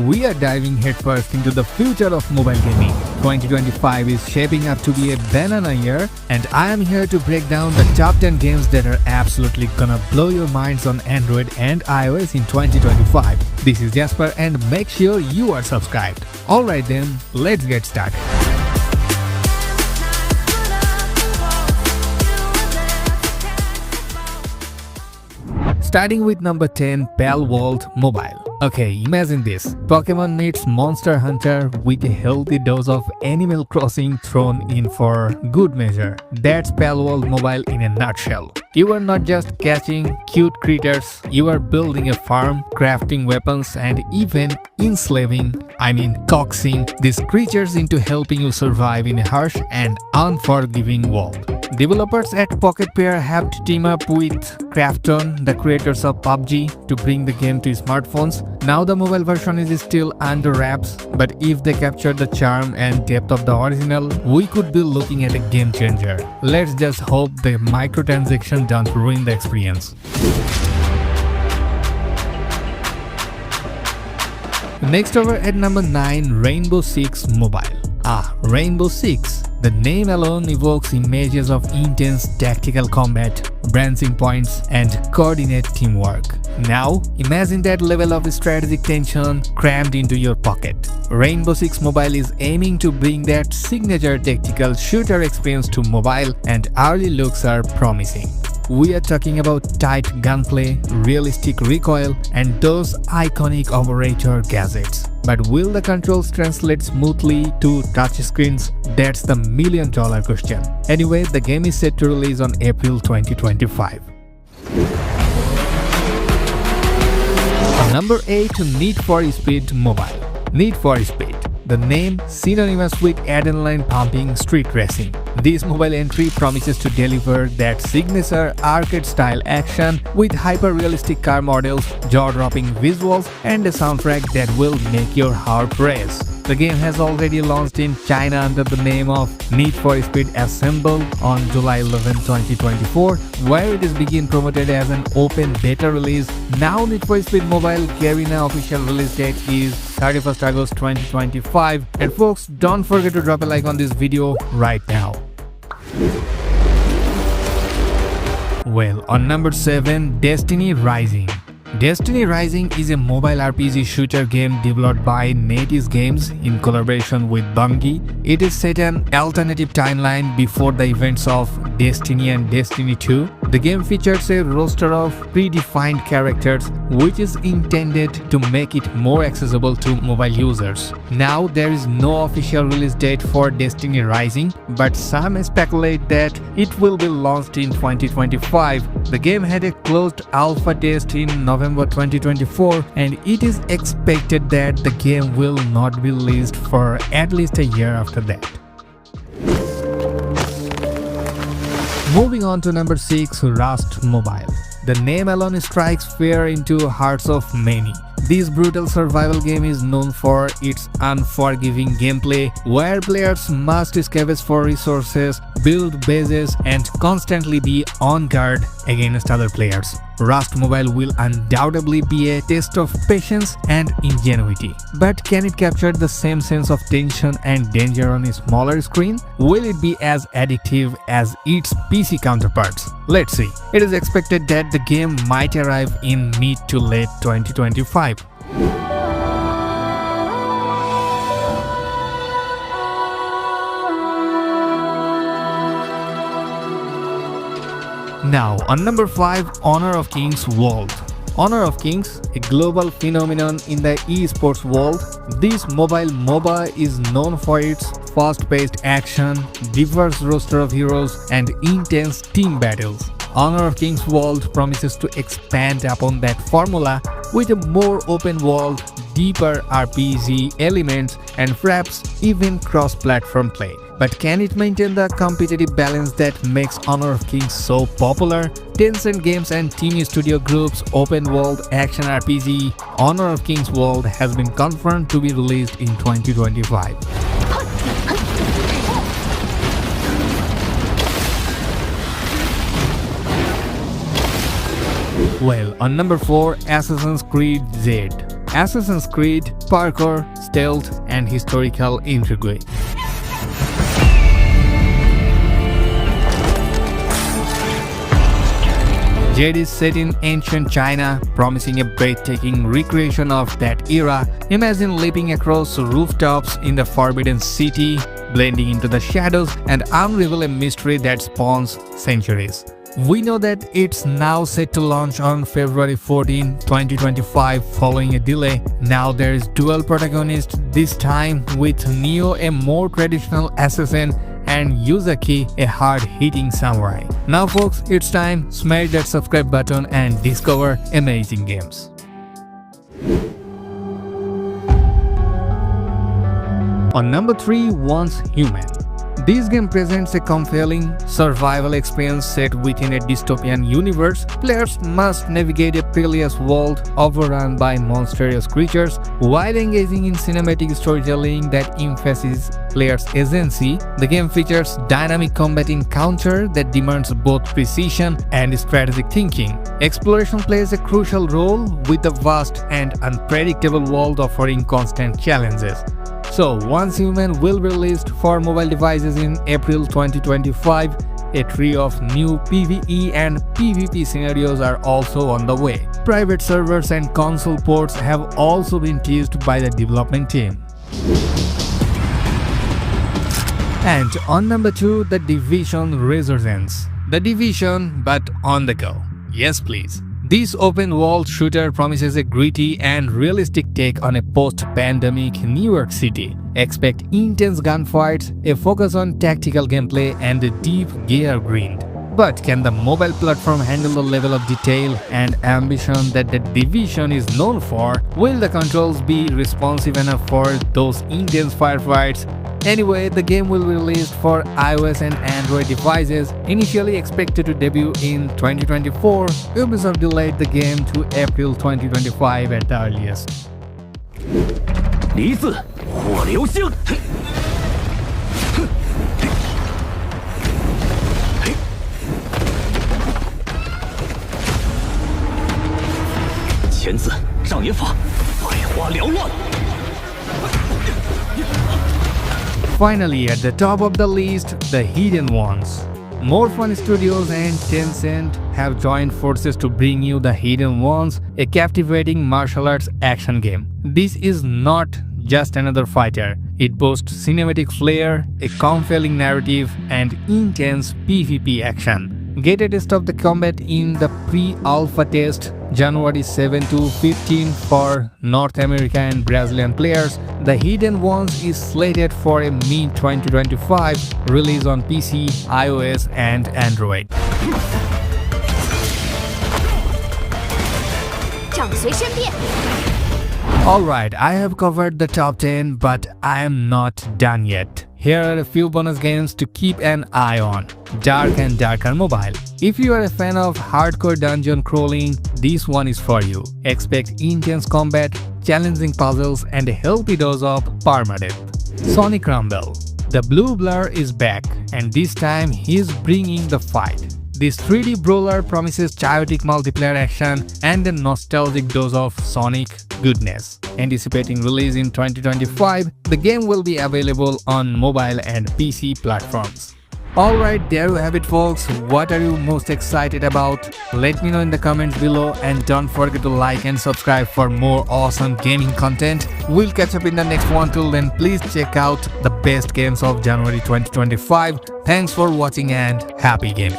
we are diving headfirst into the future of mobile gaming. 2025 is shaping up to be a banana year, and I am here to break down the top 10 games that are absolutely gonna blow your minds on Android and iOS in 2025. This is Jasper, and make sure you are subscribed. Alright then, let's get started. Starting with number 10, Palworld Mobile. Okay, imagine this. Pokemon meets Monster Hunter with a healthy dose of Animal Crossing thrown in for good measure. That's Palworld Mobile in a nutshell. You are not just catching cute critters, you are building a farm, crafting weapons, and even coaxing these creatures into helping you survive in a harsh and unforgiving world. Developers at Pocket Pair have to team up with Krafton, the creators of PUBG, to bring the game to smartphones. Now the mobile version is still under wraps, but if they capture the charm and depth of the original, we could be looking at a game changer. Let's just hope the microtransactions don't ruin the experience. Next over at number 9, Rainbow Six Mobile. Rainbow Six. The name alone evokes images of intense tactical combat, branching points, and coordinate teamwork. Now, imagine that level of strategic tension crammed into your pocket. Rainbow Six Mobile is aiming to bring that signature tactical shooter experience to mobile, and early looks are promising. We are talking about tight gunplay, realistic recoil, and those iconic operator gadgets. But will the controls translate smoothly to touchscreens? That's the million-dollar question. Anyway, the game is set to release on April 2025. Number 8, Need for Speed Mobile. Need for Speed. The name synonymous with adrenaline-pumping street racing. This mobile entry promises to deliver that signature arcade-style action with hyper-realistic car models, jaw-dropping visuals, and a soundtrack that will make your heart race. The game has already launched in China under the name of Need for Speed Assemble on July 11, 2024, where it is being promoted as an open beta release. Now Need for Speed Mobile Garena official release date is 31st August 2025. And folks, don't forget to drop a like on this video right now. Well, on number 7, Destiny Rising. Destiny Rising is a mobile RPG shooter game developed by NetEase Games in collaboration with Bungie. It is set an alternative timeline before the events of Destiny and Destiny 2. The game features a roster of predefined characters, which is intended to make it more accessible to mobile users. Now, there is no official release date for Destiny Rising, but some speculate that it will be launched in 2025. The game had a closed alpha test in November 2024, and it is expected that the game will not be released for at least a year after that. Moving on to number 6, Rust Mobile. The name alone strikes fear into hearts of many. This brutal survival game is known for its unforgiving gameplay, where players must scavenge for resources, build bases, and constantly be on guard against other players. Rust Mobile will undoubtedly be a test of patience and ingenuity. But can it capture the same sense of tension and danger on a smaller screen? Will it be as addictive as its PC counterparts? Let's see. It is expected that the game might arrive in mid to late 2025. Now, on number 5, Honor of Kings World. Honor of Kings, a global phenomenon in the esports world, this mobile MOBA is known for its fast-paced action, diverse roster of heroes, and intense team battles. Honor of Kings World promises to expand upon that formula with a more open world, deeper RPG elements, and perhaps even cross-platform play. But can it maintain the competitive balance that makes Honor of Kings so popular? Tencent Games and Team Studio Group's open world action RPG Honor of Kings World has been confirmed to be released in 2025. Well, on number 4, Assassin's Creed Z. Assassin's Creed, parkour, stealth, and historical intrigue. Jade is set in ancient China, promising a breathtaking recreation of that era. Imagine leaping across rooftops in the Forbidden City, blending into the shadows and unravel a mystery that spans centuries. We know that it's now set to launch on February 14, 2025 following a delay. Now there is dual protagonist, this time with Neo, a more traditional assassin, and Yuzaki, a hard-hitting samurai. Now folks, it's time, smash that subscribe button and discover amazing games. On number 3, Once Human. This game presents a compelling survival experience set within a dystopian universe. Players must navigate a perilous world overrun by monstrous creatures while engaging in cinematic storytelling that emphasizes players' agency. The game features dynamic combat encounter that demands both precision and strategic thinking. Exploration plays a crucial role, with the vast and unpredictable world offering constant challenges. So, Once Human will be released for mobile devices in April 2025. A trio of new PvE and PvP scenarios are also on the way. Private servers and console ports have also been teased by the development team. And on number 2, The Division Resurgence. The Division, but on the go. Yes, please. This open-world shooter promises a gritty and realistic take on a post-pandemic New York City. Expect intense gunfights, a focus on tactical gameplay, and a deep gear grind. But can the mobile platform handle the level of detail and ambition that The Division is known for? Will the controls be responsive enough for those intense firefights? Anyway, the game will be released for iOS and Android devices. Initially expected to debut in 2024, Ubisoft delayed the game to April 2025 at the earliest. 离字火流星，钳子障眼法，百花缭乱。 Finally, at the top of the list, The Hidden Ones. More Fun Studios and Tencent have joined forces to bring you The Hidden Ones, a captivating martial arts action game. This is not just another fighter. It boasts cinematic flair, a compelling narrative, and intense PvP action. Get a taste of the combat in the pre-alpha test January 7 to 15 for North America and Brazilian players. The Hidden Ones is slated for a mid-2025 release on PC, iOS, and Android. 掌随身变。 Alright, I have covered the top 10, but I am not done yet. Here are a few bonus games to keep an eye on. Dark and Darker Mobile. If you are a fan of hardcore dungeon crawling, this one is for you. Expect intense combat, challenging puzzles, and a healthy dose of permadeath. Sonic Rumble. The Blue Blur is back, and this time he's bringing the fight. This 3D brawler promises chaotic multiplayer action and a nostalgic dose of Sonic goodness. Anticipating release in 2025, the game will be available on mobile and PC platforms. Alright, there you have it folks. What are you most excited about? Let me know in the comments below, and don't forget to like and subscribe for more awesome gaming content. We'll catch up in the next one. Till then, please check out the best games of January 2025. Thanks for watching and happy gaming.